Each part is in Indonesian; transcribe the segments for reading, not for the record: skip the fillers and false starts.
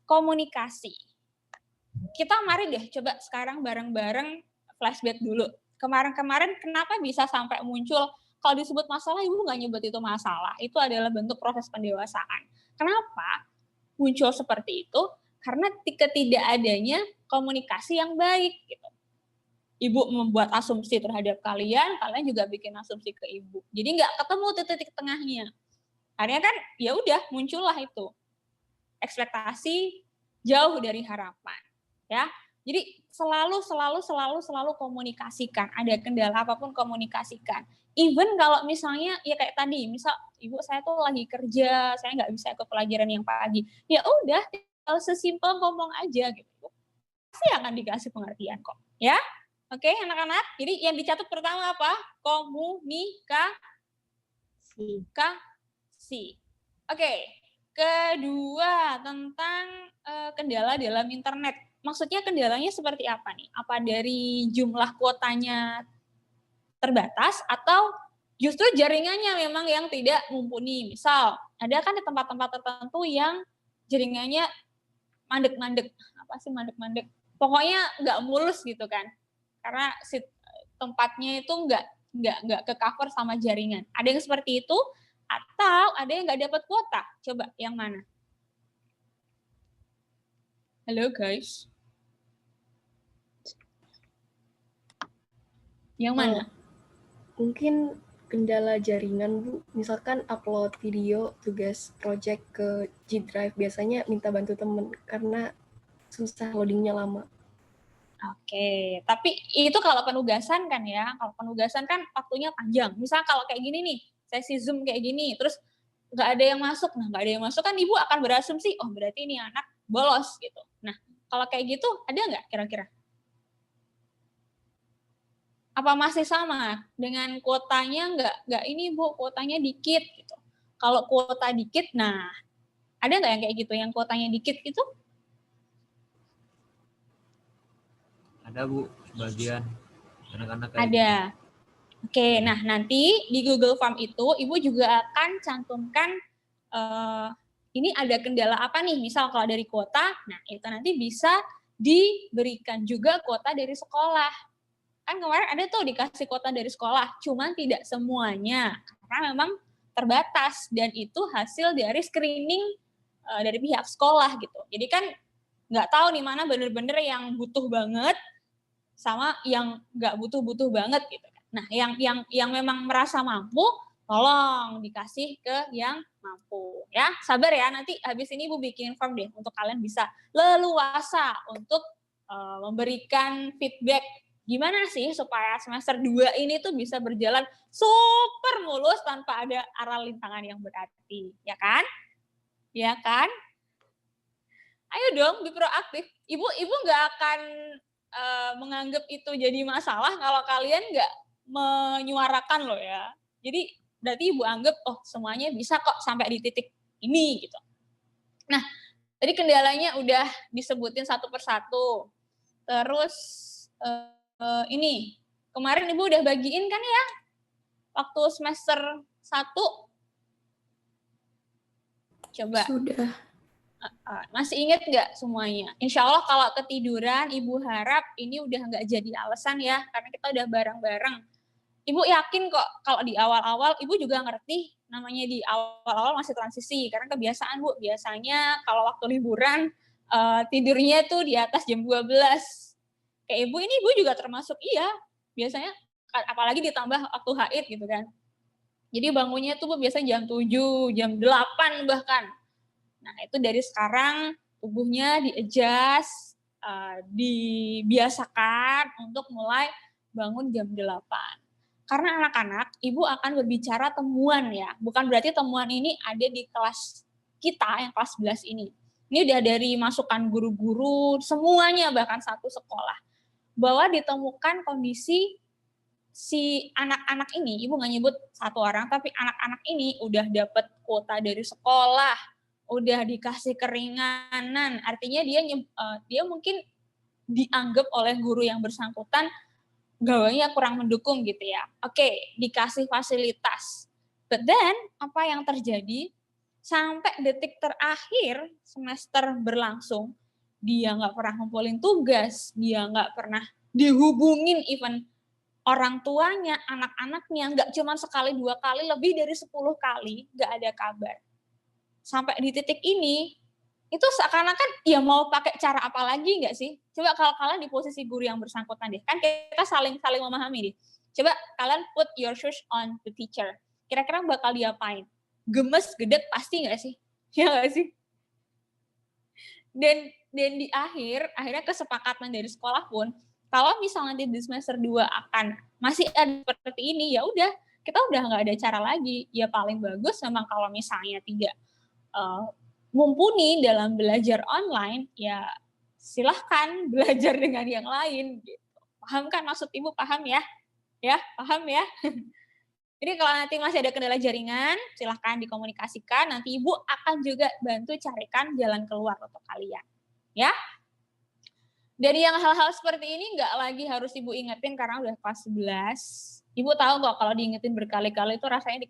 komunikasi. Kita mari deh coba sekarang bareng-bareng flashback dulu. Kemarin-kemarin kenapa bisa sampai muncul, kalau disebut masalah, Ibu nggak nyebut itu masalah, itu adalah bentuk proses pendewasaan. Kenapa muncul seperti itu? Karena ketidakadanya komunikasi yang baik gitu. Ibu membuat asumsi terhadap kalian, kalian juga bikin asumsi ke Ibu. Jadi nggak ketemu titik tengahnya. Akhirnya kan ya udah muncullah itu. Ekspektasi jauh dari harapan. Ya. Jadi selalu komunikasikan. Ada kendala apapun komunikasikan. Even kalau misalnya ya kayak tadi, misal Ibu saya tuh lagi kerja, saya nggak bisa ikut pelajaran yang pagi. Ya udah, kalau sesimpel ngomong aja gitu. Pasti akan dikasih pengertian kok. Ya. Oke, anak-anak. Jadi yang dicatat pertama apa? Komunikasi. Oke. Kedua, tentang kendala dalam internet. Maksudnya kendalanya seperti apa nih? Apa dari jumlah kuotanya terbatas atau justru jaringannya memang yang tidak mumpuni? Misal, ada kan di tempat-tempat tertentu yang jaringannya mandek-mandek. Apa sih mandek-mandek? Pokoknya nggak mulus gitu kan. Karena tempatnya itu nggak ke cover sama jaringan. Ada yang seperti itu, atau ada yang nggak dapat kuota. Coba yang mana? Halo guys. Yang mana? Mungkin kendala jaringan, Bu. Misalkan upload video tugas project ke G Drive, biasanya minta bantu temen karena susah loadingnya lama. Oke, tapi itu kalau penugasan kan ya. Kalau penugasan kan waktunya panjang. Misal kalau kayak gini nih, sesi Zoom kayak gini, terus nggak ada yang masuk. Nah, nggak ada yang masuk kan Ibu akan berasumsi, oh berarti ini anak bolos gitu. Nah, kalau kayak gitu ada nggak kira-kira? Apa masih sama dengan kuotanya nggak ini Bu, kuotanya dikit gitu. Kalau kuota dikit, nah ada nggak yang kayak gitu, yang kuotanya dikit itu? Ada Bu, sebagian anak-anak kayak ada. Oke, nah nanti di Google Form itu Ibu juga akan cantumkan ini ada kendala apa nih, misal kalau dari kuota, nah itu nanti bisa diberikan juga kuota dari sekolah. Kan kemarin ada tuh dikasih kuota dari sekolah, cuman tidak semuanya, karena memang terbatas, dan itu hasil dari screening dari pihak sekolah gitu. Jadi kan nggak tahu nih mana bener-bener yang butuh banget, sama yang nggak butuh-butuh banget gitu. Nah, yang memang merasa mampu, tolong dikasih ke yang mampu ya. Sabar ya, nanti habis ini Ibu bikin form deh untuk kalian bisa leluasa untuk memberikan feedback gimana sih supaya semester 2 ini tuh bisa berjalan super mulus tanpa ada arah lintangan yang berarti, ya kan? Ya kan? Ayo dong, be proaktif. Ibu nggak akan menganggap itu jadi masalah kalau kalian nggak menyuarakan loh ya. Jadi berarti Ibu anggap, oh semuanya bisa kok sampai di titik ini gitu. Nah, tadi kendalanya udah disebutin satu persatu. Terus ini, kemarin Ibu udah bagiin kan ya, waktu semester 1? Coba. Sudah. Masih ingat nggak semuanya? Insya Allah kalau ketiduran, Ibu harap ini udah nggak jadi alasan ya, karena kita udah bareng-bareng. Ibu yakin kok kalau di awal-awal, Ibu juga ngerti namanya di awal-awal masih transisi, karena kebiasaan Bu, biasanya kalau waktu liburan, tidurnya tuh di atas jam 12. Kayak Ibu ini, Ibu juga termasuk iya, biasanya, apalagi ditambah waktu haid gitu kan. Jadi bangunnya tuh Bu biasanya jam 7, jam 8 bahkan. Nah, itu dari sekarang tubuhnya di-adjust, dibiasakan untuk mulai bangun jam 8. Karena anak-anak, Ibu akan berbicara temuan ya, bukan berarti temuan ini ada di kelas kita yang kelas 11 ini. Ini udah dari masukan guru-guru, semuanya bahkan satu sekolah. Bahwa ditemukan kondisi si anak-anak ini, Ibu nggak nyebut satu orang, tapi anak-anak ini udah dapat kuota dari sekolah, udah dikasih keringanan, artinya dia mungkin dianggap oleh guru yang bersangkutan gawainya kurang mendukung gitu ya. Oke, dikasih fasilitas. But then, apa yang terjadi? sampai detik terakhir semester berlangsung, dia nggak pernah ngumpulin tugas, dia nggak pernah dihubungin even orang tuanya, anak-anaknya, nggak cuma sekali, 2 kali, lebih dari 10 kali, nggak ada kabar. Sampai di titik ini, itu seakan-akan ya mau pakai cara apa lagi nggak sih? Coba kalau kalian di posisi guru yang bersangkutan deh, kan kita saling memahami deh. Coba kalian put your shoes on the teacher. Kira-kira bakal diapain? Gemes, gedek, pasti nggak sih? Ya nggak sih? Dan di akhirnya kesepakatan dari sekolah pun, kalau misalnya nanti di semester 2 akan masih ada seperti ini, ya udah, kita udah nggak ada cara lagi. Ya paling bagus memang kalau misalnya tidak mumpuni dalam belajar online, ya silahkan belajar dengan yang lain. Gitu. Paham kan maksud Ibu? Paham ya? Ya, paham ya? Jadi kalau nanti masih ada kendala jaringan, silahkan dikomunikasikan. Nanti Ibu akan juga bantu carikan jalan keluar untuk kalian. Ya. Dari yang hal-hal seperti ini nggak lagi harus Ibu ingetin karena udah kelas 11. Ibu tahu kok kalau diingetin berkali-kali itu rasanya di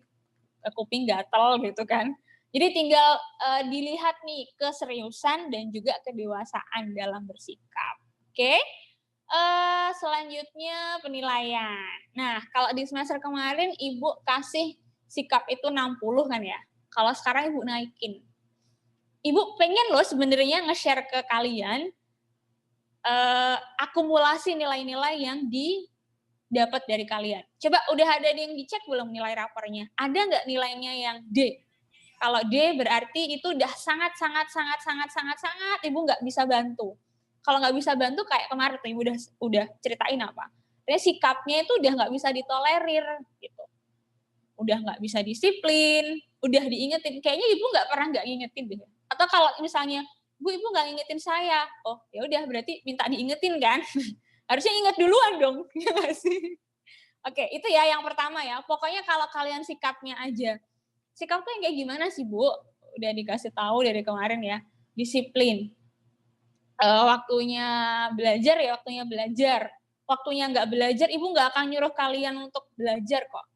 kuping gatel gitu kan. Jadi tinggal dilihat nih keseriusan dan juga kedewasaan dalam bersikap. Oke? Selanjutnya penilaian. Nah, kalau di semester kemarin Ibu kasih sikap itu 60 kan ya. Kalau sekarang Ibu naikin. Ibu pengen loh sebenarnya nge-share ke kalian akumulasi nilai-nilai yang didapat dari kalian. Coba udah ada yang dicek belum nilai rapornya? Ada nggak nilainya yang D? Kalau D berarti itu udah sangat Ibu nggak bisa bantu. Kalau nggak bisa bantu kayak kemarin tuh Ibu udah ceritain apa. Jadi sikapnya itu udah nggak bisa ditolerir gitu. Udah nggak bisa disiplin, udah diingetin. Kayaknya Ibu nggak ngingetin deh. Atau kalau misalnya Ibu nggak ngingetin saya, oh ya udah berarti minta diingetin kan? Harusnya inget duluan dong, ya nggak sih? Oke, itu ya yang pertama ya. Pokoknya kalau kalian sikapnya aja. Sikap tuh yang kayak gimana sih, Bu? Udah dikasih tahu dari kemarin ya. Disiplin. Waktunya belajar ya waktunya belajar. Waktunya nggak belajar, Ibu nggak akan nyuruh kalian untuk belajar kok.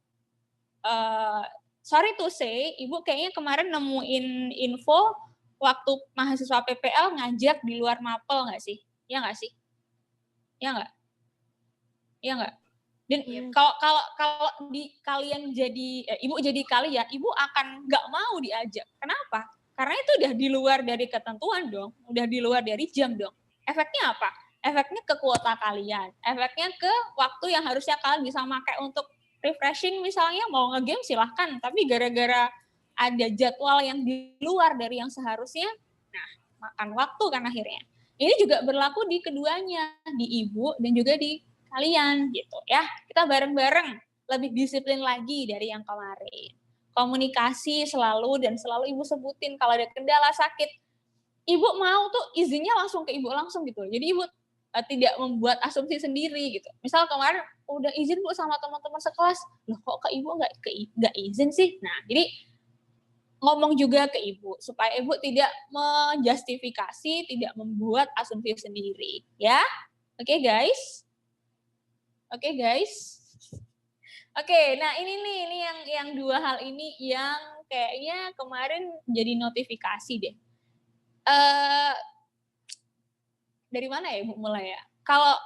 Sorry to say, Ibu kayaknya kemarin nemuin info waktu mahasiswa PPL ngajak di luar mapel nggak sih? Ya nggak sih? Ya nggak? Ya nggak? Dan kalau di kalian jadi Ibu jadi kalian, Ibu akan nggak mau diajak. Kenapa? Karena itu udah di luar dari ketentuan dong, udah di luar dari jam dong. Efeknya apa? Efeknya ke kuota kalian, efeknya ke waktu yang harusnya kalian bisa pakai untuk refreshing misalnya, mau nge-game silahkan, tapi gara-gara ada jadwal yang di luar dari yang seharusnya, nah makan waktu kan akhirnya. Ini juga berlaku di keduanya, di Ibu dan juga di kalian gitu ya. Kita bareng-bareng lebih disiplin lagi dari yang kemarin. Komunikasi selalu dan selalu Ibu sebutin kalau ada kendala sakit, Ibu mau tuh izinnya langsung ke Ibu langsung gitu. Jadi Ibu tidak membuat asumsi sendiri gitu. Misal kemarin udah izin Bu sama teman-teman sekelas, loh kok ke Ibu nggak izin sih? Nah, jadi ngomong juga ke Ibu supaya Ibu tidak menjustifikasi, tidak membuat asumsi sendiri, ya. Oke, guys. Oke, guys. Oke, nah ini yang 2 hal ini yang kayaknya kemarin jadi notifikasi deh. Dari mana ya Ibu mulai ya? Kalau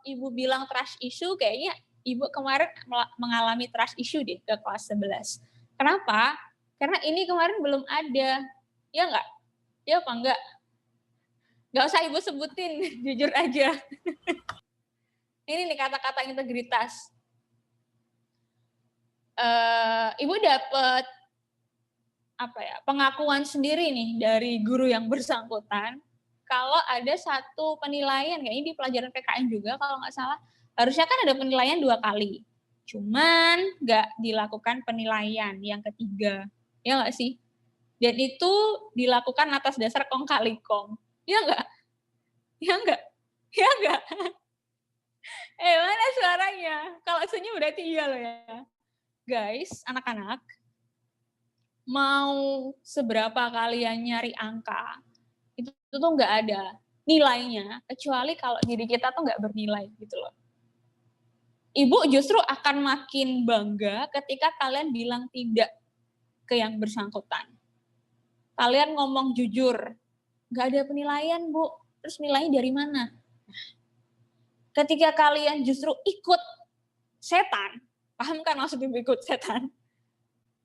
Ibu bilang trust issue, kayaknya Ibu kemarin mengalami trust issue deh ke kelas 11. Kenapa? Karena ini kemarin belum ada. Ya nggak? Ya apa enggak? Nggak usah Ibu sebutin, jujur aja. Ini nih kata-kata integritas. Ibu dapat pengakuan sendiri nih dari guru yang bersangkutan kalau ada satu penilaian, kayaknya di pelajaran PKN juga kalau nggak salah, harusnya kan ada penilaian 2 kali. Cuman nggak dilakukan penilaian yang ketiga. Ya nggak sih? Dan itu dilakukan atas dasar kong kali kong. Ya nggak? Ya nggak? Ya nggak? Mana suaranya? Kalau senyum berarti iya loh ya. Guys, anak-anak, mau seberapa kalian nyari angka, itu tuh nggak ada nilainya, kecuali kalau diri kita tuh nggak bernilai gitu loh. Ibu justru akan makin bangga ketika kalian bilang tidak. ke yang bersangkutan. Kalian ngomong jujur, nggak ada penilaian Bu, terus nilainya dari mana? Ketika kalian justru ikut setan, paham kan maksud ibu ikut setan?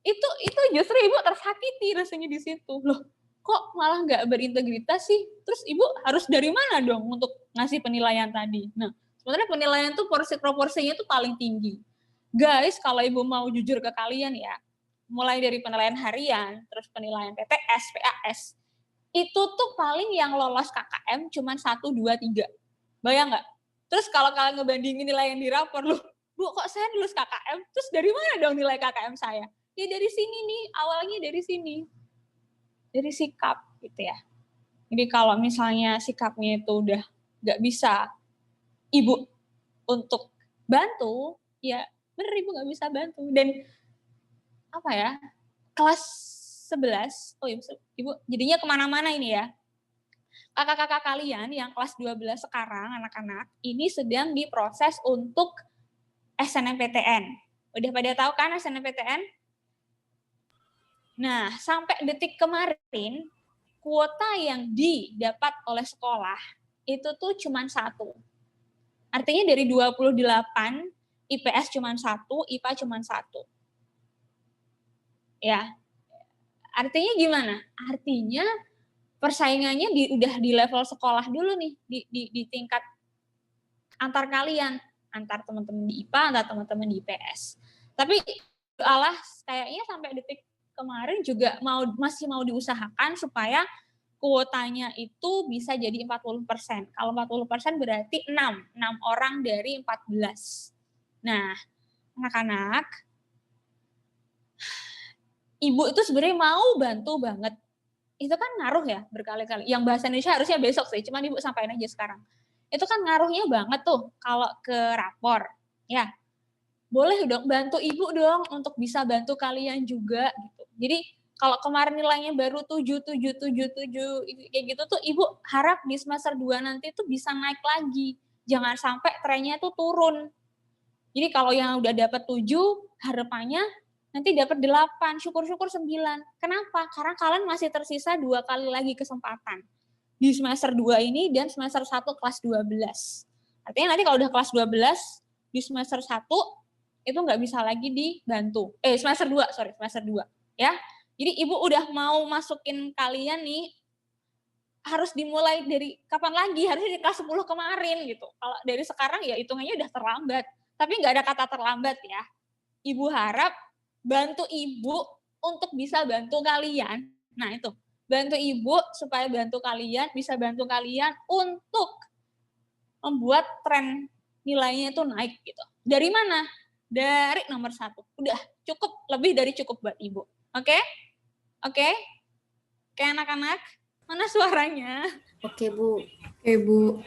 Itu justru ibu tersakiti rasanya di situ. Loh, kok malah nggak berintegritas sih? Terus ibu harus dari mana dong untuk ngasih penilaian tadi? Nah, sebenarnya penilaian tuh proporsinya tuh paling tinggi. Guys, kalau ibu mau jujur ke kalian ya, mulai dari penilaian harian, terus penilaian PTS, PAS, itu tuh paling yang lolos KKM cuma 1, 2, 3. Bayang nggak? Terus kalau kalian ngebandingin nilai yang di rapor, loh, Bu, kok saya lulus KKM? Terus dari mana dong nilai KKM saya? Ya dari sini nih, awalnya dari sini. Dari sikap gitu ya. Jadi kalau misalnya sikapnya itu udah nggak bisa ibu untuk bantu, ya bener ibu nggak bisa bantu. Dan apa ya, kelas 11, oh ibu jadinya kemana-mana ini ya. Kakak-kakak kalian yang kelas 12 sekarang, anak-anak, ini sedang diproses untuk SNMPTN. Udah pada tahu kan SNMPTN? Nah, sampai detik kemarin, kuota yang didapat oleh sekolah itu tuh cuma 1. Artinya dari 28, IPS cuma 1, IPA cuma 1. Ya, artinya gimana? Artinya persaingannya udah di level sekolah dulu nih, di tingkat antar kalian, antar teman-teman di IPA, antar teman-teman di IPS. Tapi Allah kayaknya sampai detik kemarin juga masih mau diusahakan supaya kuotanya itu bisa jadi 40%. Kalau 40% berarti 6 orang dari 14. Nah, anak-anak, ibu itu sebenarnya mau bantu banget. Itu kan ngaruh ya berkali-kali. Yang bahasa Indonesia harusnya besok sih, cuman ibu sampaikan aja sekarang. Itu kan ngaruhnya banget tuh kalau ke rapor. Ya, boleh dong bantu ibu dong untuk bisa bantu kalian juga gitu. Jadi kalau kemarin nilainya baru 7 kayak gitu tuh ibu harap di semester 2 nanti tuh bisa naik lagi. Jangan sampai trennya tuh turun. Jadi kalau yang udah dapat 7, harapannya nanti dapat 8, syukur-syukur 9. Kenapa? Karena kalian masih tersisa 2 kali lagi kesempatan. Di semester 2 ini dan semester 1 kelas 12. Artinya nanti kalau udah kelas 12, di semester 1 itu nggak bisa lagi dibantu. Semester 2. Ya. Jadi ibu udah mau masukin kalian nih, harus dimulai dari kapan lagi? Harusnya di kelas 10 kemarin gitu. Kalau dari sekarang ya hitungannya udah terlambat. Tapi nggak ada kata terlambat ya. Ibu harap bantu ibu untuk bisa bantu kalian. Nah itu, bantu ibu supaya bisa bantu kalian untuk membuat tren nilainya itu naik gitu. Dari mana? Dari nomor 1. Udah cukup, lebih dari cukup buat ibu. Oke? Oke? Oke anak-anak, mana suaranya? Oke, Bu. Oke, Bu.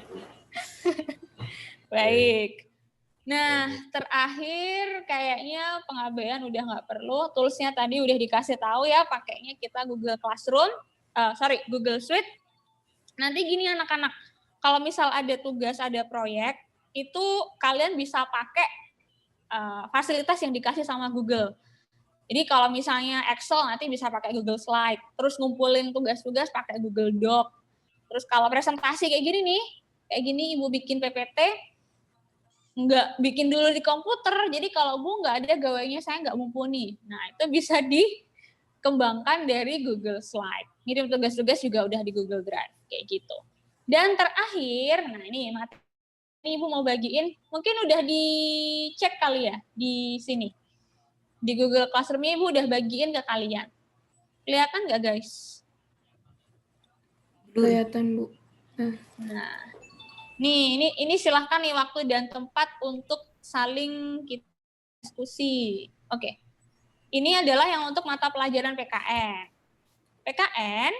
Baik. Nah, terakhir kayaknya pengabaian udah nggak perlu. Toolsnya tadi udah dikasih tahu ya, pakainya kita Google Classroom, Google Suite. Nanti gini anak-anak, kalau misal ada tugas, ada proyek, itu kalian bisa pakai fasilitas yang dikasih sama Google. Jadi kalau misalnya Excel nanti bisa pakai Google Slide, terus ngumpulin tugas-tugas pakai Google Doc. Terus kalau presentasi kayak gini nih, kayak gini ibu bikin PPT, nggak bikin dulu di komputer, jadi kalau Bu nggak ada gawainya saya nggak mumpuni. Nah itu bisa dikembangkan dari Google Slide. Ngirim tugas-tugas juga udah di Google Drive, kayak gitu. Dan terakhir, nah ini materi Ibu mau bagiin, mungkin udah dicek kali ya di sini. Di Google Classroom Ibu udah bagiin ke kalian. Kelihatan nggak guys? Kelihatan, Bu. Nah, nih ini silahkan nih waktu dan tempat untuk saling kita diskusi. Oke. Ini adalah yang untuk mata pelajaran PKN. PKN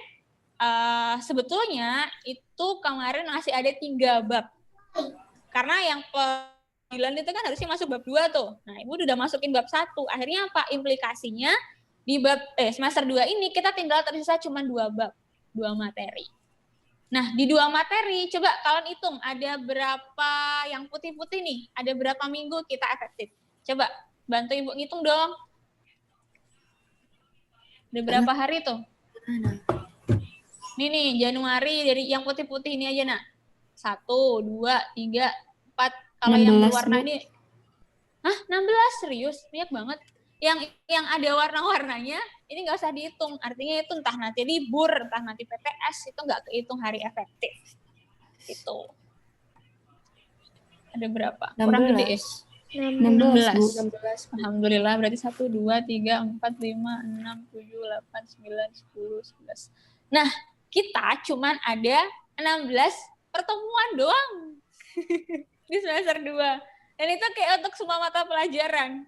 sebetulnya itu kemarin masih ada 3 bab. Karena yang pemilihan itu kan harusnya masuk bab 2 tuh. Nah, Ibu udah masukin bab 1. Akhirnya apa? Implikasinya di bab semester 2 ini kita tinggal tersisa cuma 2 bab, 2 materi. Nah, di 2 materi, coba kalian hitung ada berapa yang putih-putih nih? Ada berapa minggu kita efektif? Coba bantu Ibu ngitung dong. Ada berapa hari tuh? Nih, Januari dari yang putih-putih ini aja, nak. 1, 2, 3, 4. Kalau yang berwarna ini, 16 serius, banyak banget. Yang ada warna-warnanya, ini nggak usah dihitung. Artinya itu entah nanti libur, entah nanti PTS, itu nggak kehitung hari efektif. Itu. Ada berapa? 16. Kurang gede ya? 16, Bu. 16. Alhamdulillah, berarti 1, 2, 3, 4, 5, 6, 7, 8, 9, 10, 11. Nah, kita cuman ada 16 pertemuan doang di semester 2. Dan itu kayak untuk semua mata pelajaran.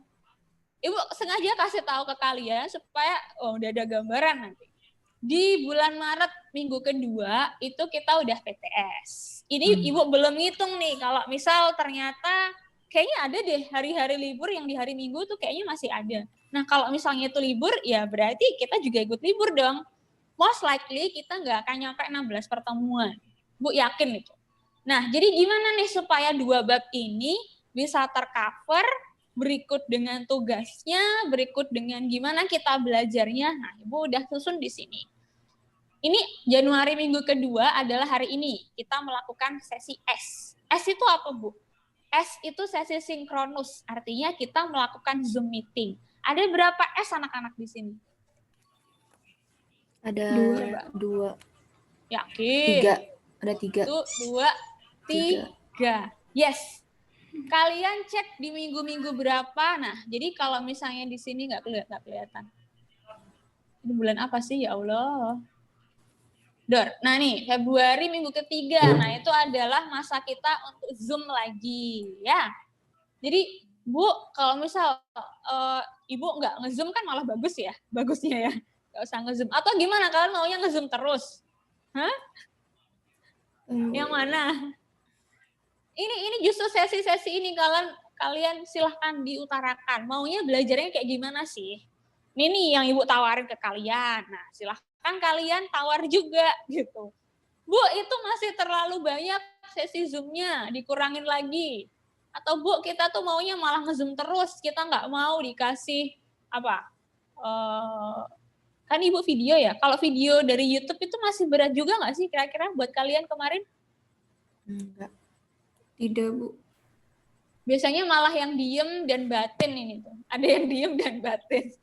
Ibu sengaja kasih tahu ke kalian supaya udah ada gambaran nanti. Di bulan Maret minggu kedua itu kita udah PTS. Ini Ibu belum ngitung nih kalau misal ternyata kayaknya ada deh hari-hari libur yang di hari Minggu tuh kayaknya masih ada. Nah kalau misalnya itu libur ya berarti kita juga ikut libur dong. Most likely kita nggak akan nyampe 16 pertemuan. Bu yakin itu. Nah jadi gimana nih supaya 2 bab ini bisa tercover, berikut dengan tugasnya, berikut dengan gimana kita belajarnya. Nah, Ibu udah susun di sini. Ini Januari minggu kedua adalah hari ini. Kita melakukan sesi S. S itu apa, Bu? S itu sesi sinkronus. Artinya kita melakukan Zoom meeting. Ada berapa S anak-anak di sini? Ada 2. Yakin? 3. Ada 3. 1, 2, 3. Yes. Kalian cek di minggu-minggu berapa. Nah, jadi kalau misalnya di sini nggak kelihatan. Ini bulan apa sih ya Allah? Dor. Nah nih, Februari minggu ketiga. Nah, itu adalah masa kita untuk Zoom lagi, ya. Jadi, Bu, kalau misal Ibu nggak nge-Zoom kan malah bagus ya, bagusnya ya. Nggak usah nge-Zoom. Atau gimana, kalian maunya nge-Zoom terus? Hah? Yang mana? Ini justru sesi-sesi ini kalian silahkan diutarakan. Maunya belajarnya kayak gimana sih? Ini nih yang Ibu tawarin ke kalian. Nah, silahkan kalian tawar juga gitu. Bu, itu masih terlalu banyak sesi Zoom-nya, dikurangin lagi. Atau Bu, kita tuh maunya malah nge-Zoom terus, kita nggak mau dikasih apa? Kan Ibu video ya. Kalau video dari YouTube itu masih berat juga nggak sih kira-kira buat kalian kemarin? Enggak. Tidak, Bu. Biasanya malah yang diem dan batin ini tuh. Ada yang diem dan batin.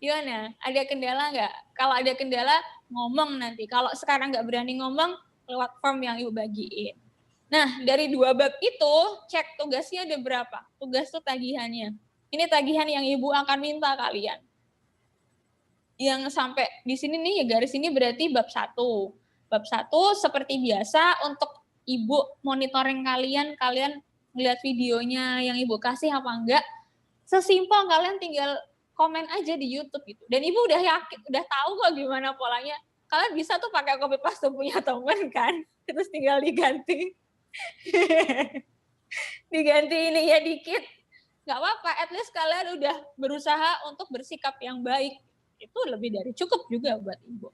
Gimana? Ada kendala nggak? Kalau ada kendala, ngomong nanti. Kalau sekarang nggak berani ngomong, lewat form yang Ibu bagiin. Nah, dari 2 bab itu, cek tugasnya ada berapa? Tugas tuh tagihannya. Ini tagihan yang Ibu akan minta kalian. Yang sampai di sini nih, ya garis ini berarti bab 1. Bab 1 seperti biasa untuk Ibu monitoring kalian ngeliat videonya yang Ibu kasih apa enggak. Sesimpel kalian tinggal komen aja di YouTube gitu. Dan Ibu udah yakin, udah tahu kok gimana polanya. Kalian bisa tuh pakai copy paste punya temen kan. Terus tinggal diganti. Diganti ini ya dikit. Nggak apa-apa, at least kalian udah berusaha untuk bersikap yang baik. Itu lebih dari cukup juga buat Ibu.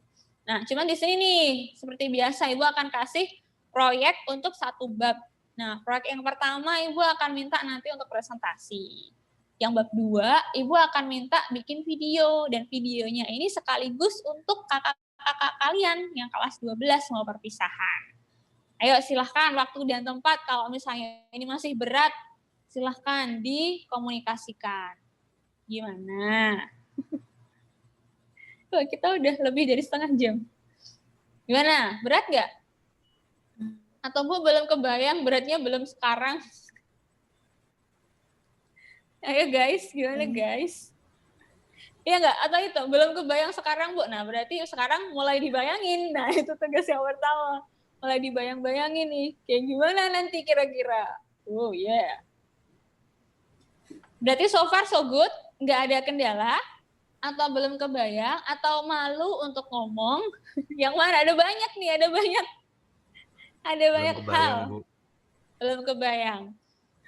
Nah, cuman di sini nih, seperti biasa Ibu akan kasih proyek untuk 1 bab. Nah, proyek yang pertama Ibu akan minta nanti untuk presentasi. Yang bab 2, Ibu akan minta bikin video. Dan videonya ini sekaligus untuk kakak-kakak kalian yang kelas 12 mau perpisahan. Ayo silahkan waktu dan tempat, kalau misalnya ini masih berat, silahkan dikomunikasikan. Gimana? Tuh, kita udah lebih dari setengah jam. Gimana? Berat nggak? Atau Bu belum kebayang beratnya belum sekarang? Ayo guys, gimana guys? Iya nggak? Atau itu belum kebayang sekarang Bu? Nah berarti sekarang mulai dibayangin. Nah itu tugas yang pertama. Mulai dibayang-bayangin nih. Kayak gimana nanti kira-kira? Oh yeah. Berarti so far so good? Nggak ada kendala? Atau belum kebayang? Atau malu untuk ngomong? Yang mana? Ada banyak nih, ada banyak. Ada banyak hal. Bu. Belum kebayang.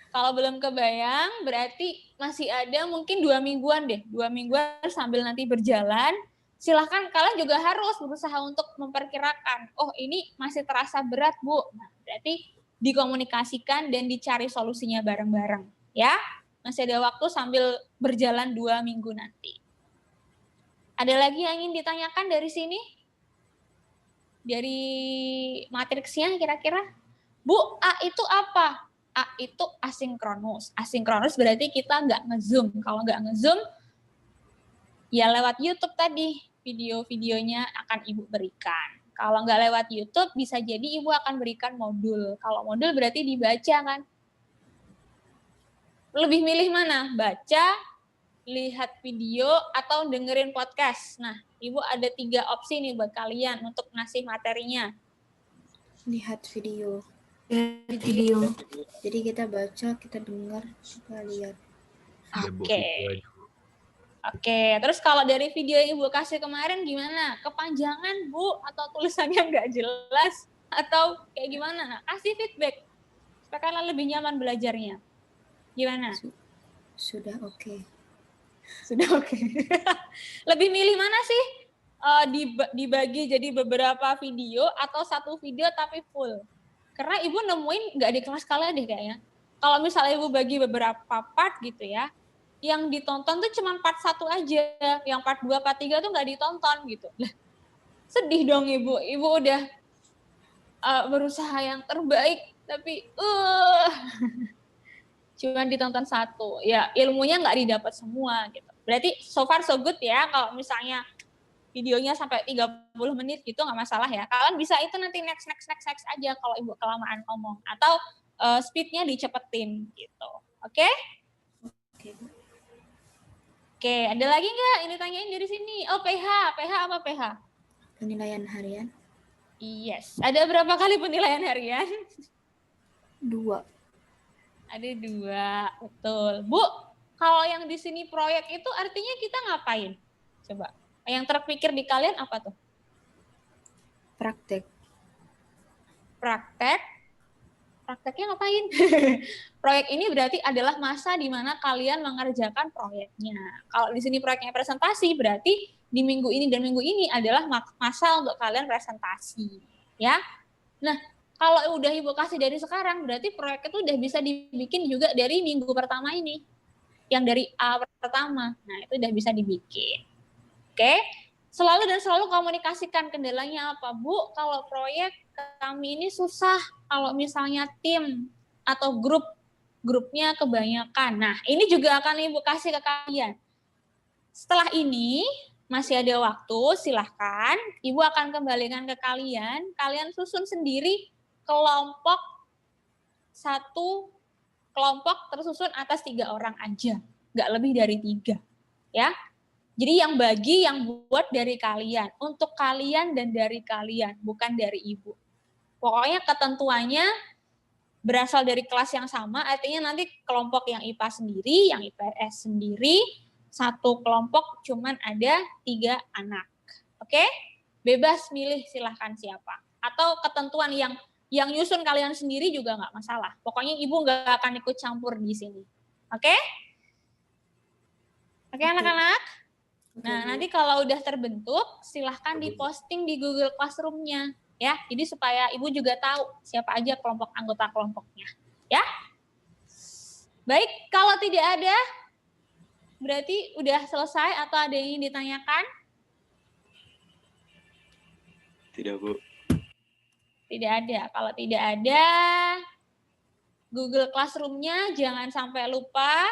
Kalau belum kebayang, berarti masih ada mungkin 2 mingguan deh. 2 mingguan sambil nanti berjalan. Silahkan kalian juga harus berusaha untuk memperkirakan. Oh ini masih terasa berat Bu. Nah, berarti dikomunikasikan dan dicari solusinya bareng-bareng. Ya, masih ada waktu sambil berjalan 2 minggu nanti. Ada lagi yang ingin ditanyakan dari sini? Dari matriksnya kira-kira? Bu, A itu apa? A itu asinkronus. Asinkronus berarti kita nggak nge-zoom. Kalau nggak nge-zoom, ya lewat YouTube tadi. Video-videonya akan Ibu berikan. Kalau nggak lewat YouTube, bisa jadi Ibu akan berikan modul. Kalau modul berarti dibaca kan? Lebih milih mana? Baca, lihat video, atau dengerin podcast. Nah, Ibu ada 3 opsi nih buat kalian untuk ngasih materinya. Lihat video. Video. Jadi kita baca, kita dengar, kita lihat. Oke, terus kalau dari video yang Ibu kasih kemarin gimana? Kepanjangan, Bu? Atau tulisannya nggak jelas? Atau kayak gimana? Nah, kasih feedback supaya kalian lebih nyaman belajarnya. Gimana? Sudah oke. Sudah oke. Lebih milih mana sih? Dibagi jadi beberapa video atau satu video tapi full? Karena Ibu nemuin nggak di kelas kalian deh kayaknya. Kalau misalnya Ibu bagi beberapa part gitu ya, yang ditonton tuh cuma part 1 aja, yang part 2, part 3 tuh nggak ditonton gitu. Lah, sedih dong Ibu. Ibu udah berusaha yang terbaik, tapi cuma ditonton 1. Ya, ilmunya nggak didapat semua gitu. Berarti so far so good ya, kalau misalnya videonya sampai 30 menit gitu nggak masalah ya. Kalian bisa itu nanti next aja kalau Ibu kelamaan ngomong. Atau speed-nya dicepetin gitu. Oke? Oke. Oke, ada lagi nggak yang ditanyain dari sini? Oh, PH. PH apa PH? Penilaian harian. Yes. Ada berapa kali penilaian harian? 2. Ada 2, betul. Bu, kalau yang di sini proyek itu artinya kita ngapain? Coba. Yang terpikir di kalian apa tuh? Praktek. Prakteknya ngapain? Proyek ini berarti adalah masa di mana kalian mengerjakan proyeknya. Kalau di sini proyeknya presentasi, berarti di minggu ini dan minggu ini adalah masa untuk kalian presentasi. Ya. Nah, kalau udah Ibu kasih dari sekarang, berarti proyek itu udah bisa dibikin juga dari minggu pertama ini. Yang dari A pertama. Nah, itu udah bisa dibikin. Oke? Selalu komunikasikan kendalanya apa, Bu? Kalau proyek kami ini susah kalau misalnya tim atau grupnya kebanyakan. Nah, ini juga akan Ibu kasih ke kalian. Setelah ini masih ada waktu, silahkan Ibu akan kembalikan ke kalian. Kalian susun sendiri kelompok, 1 kelompok tersusun atas 3 orang aja, nggak lebih dari 3, ya. Jadi yang buat dari kalian, untuk kalian dan dari kalian, bukan dari Ibu. Pokoknya ketentuannya berasal dari kelas yang sama, artinya nanti kelompok yang IPA sendiri, yang IPS sendiri, 1 kelompok cuman ada 3 anak. Oke? Bebas milih silahkan siapa. Atau ketentuan yang nyusun kalian sendiri juga nggak masalah. Pokoknya Ibu nggak akan ikut campur di sini. Oke? Oke, anak-anak? Nah, nanti kalau udah terbentuk, silahkan diposting di Google Classroom-nya. Ya, jadi supaya Ibu juga tahu siapa aja anggota kelompoknya. Ya? Baik, kalau tidak ada, berarti udah selesai atau ada yang ingin ditanyakan? Tidak, Bu. Tidak ada. Kalau tidak ada, Google Classroom-nya jangan sampai lupa.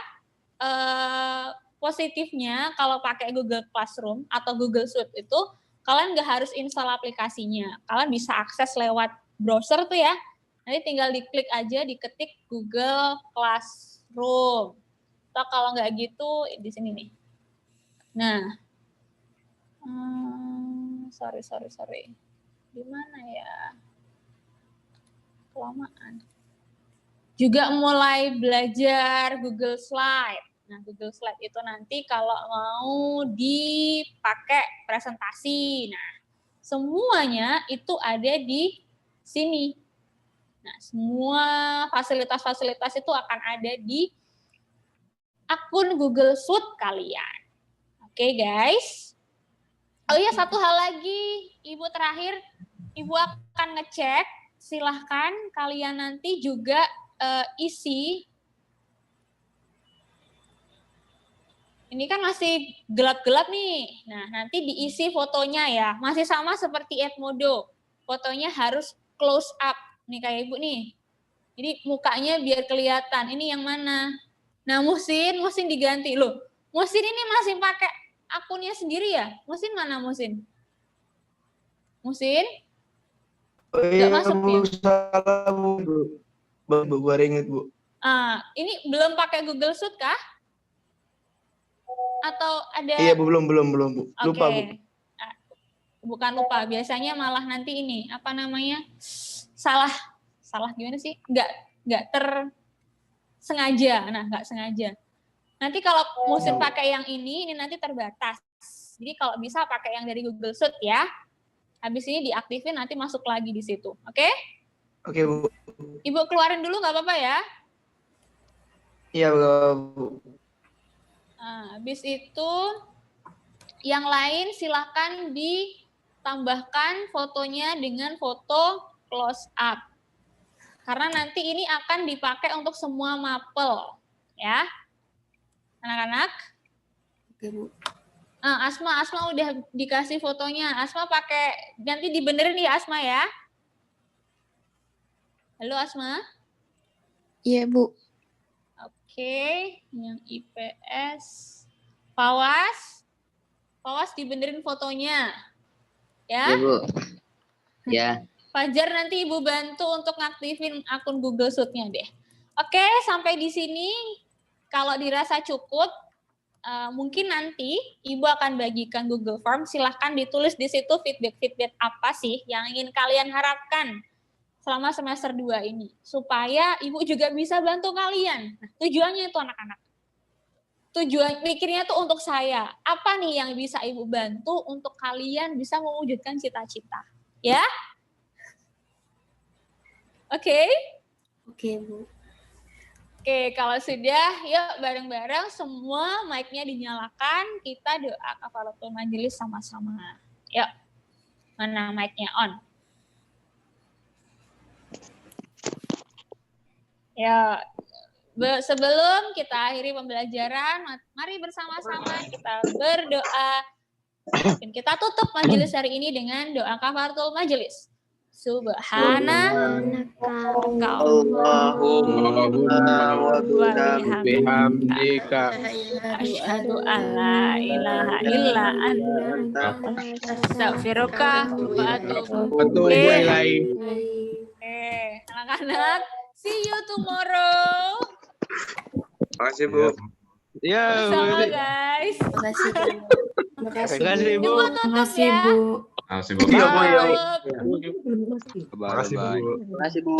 Positifnya kalau pakai Google Classroom atau Google Suite itu, kalian nggak harus install aplikasinya. Kalian bisa akses lewat browser tuh ya. Nanti tinggal diklik aja, diketik Google Classroom. Atau kalau nggak gitu, di sini nih. Nah, sorry. Di mana ya? Kelamaan. Juga mulai belajar Google Slide. Nah, Google Slide itu nanti kalau mau dipakai presentasi. Nah, semuanya itu ada di sini. Nah, semua fasilitas-fasilitas itu akan ada di akun Google Suite kalian. Oke, guys. Oh iya, satu hal lagi, Ibu terakhir, Ibu akan ngecek, silahkan kalian nanti juga isi Ini kan masih gelap-gelap nih. Nah, nanti diisi fotonya ya. Masih sama seperti Edmodo. Fotonya harus close up. Nih kayak Ibu nih. Jadi mukanya biar kelihatan. Ini yang mana? Nah, Musin diganti. Loh, Musin ini masih pakai akunnya sendiri ya? Musin mana Musin? Musin? Nggak masuk ya? Salah, Bu. Bu, baru inget, Bu. Ini belum pakai Google Suite kah? Atau ada? Iya, Bu, belum, Bu. Lupa, Bu. Bukan lupa, biasanya malah nanti ini, apa namanya, salah gimana sih? Nggak tersengaja, nggak sengaja. Nanti kalau Musin pakai yang ini nanti terbatas. Jadi kalau bisa pakai yang dari Google Suite ya. Habis ini diaktifin, nanti masuk lagi di situ. Oke? Oke, Bu. Ibu keluarin dulu nggak apa-apa ya? Iya, Bu. Habis itu yang lain silahkan ditambahkan fotonya dengan foto close up. Karena nanti ini akan dipakai untuk semua mapel. Ya. Anak-anak. Oke, Bu. Asma udah dikasih fotonya. Asma pakai, nanti dibenerin ya Asma ya. Halo Asma. Iya, Bu. Oke, yang IPS. Pawas dibenerin fotonya. Ya. Iya, Bu. Ya. Fajar nanti Ibu bantu untuk ngaktifin akun Google Suite-nya deh. Oke, sampai di sini kalau dirasa cukup, mungkin nanti Ibu akan bagikan Google Form. Silahkan ditulis di situ feedback apa sih yang ingin kalian harapkan selama semester 2 ini. Supaya Ibu juga bisa bantu kalian. Nah, tujuannya itu anak-anak. Tujuan mikirnya tuh untuk saya. Apa nih yang bisa Ibu bantu untuk kalian bisa mewujudkan cita-cita? Ya? Oke? Oke, Bu. Oke, kalau sudah, yuk bareng-bareng semua mic-nya dinyalakan. Kita doa kafaratul majelis sama-sama. Yuk, mana mic-nya on? Ya, sebelum kita akhiri pembelajaran, mari bersama-sama kita berdoa. Dan kita tutup majelis hari ini dengan doa kafaratul majelis. Subhanaka Allahumma wa bihamdika asyhadu an la ilaha illa anta astaghfiruka wa atubu ilaik. Anak-anak, see you tomorrow. Makasih, Bu. Ya, Sama guys. Makasih, Bu. Makasih, Bu. Ibu tutup ya. Makasih, Bu. Iya, Bu. Tutup. Makasih, Bu. Makasih, Bu.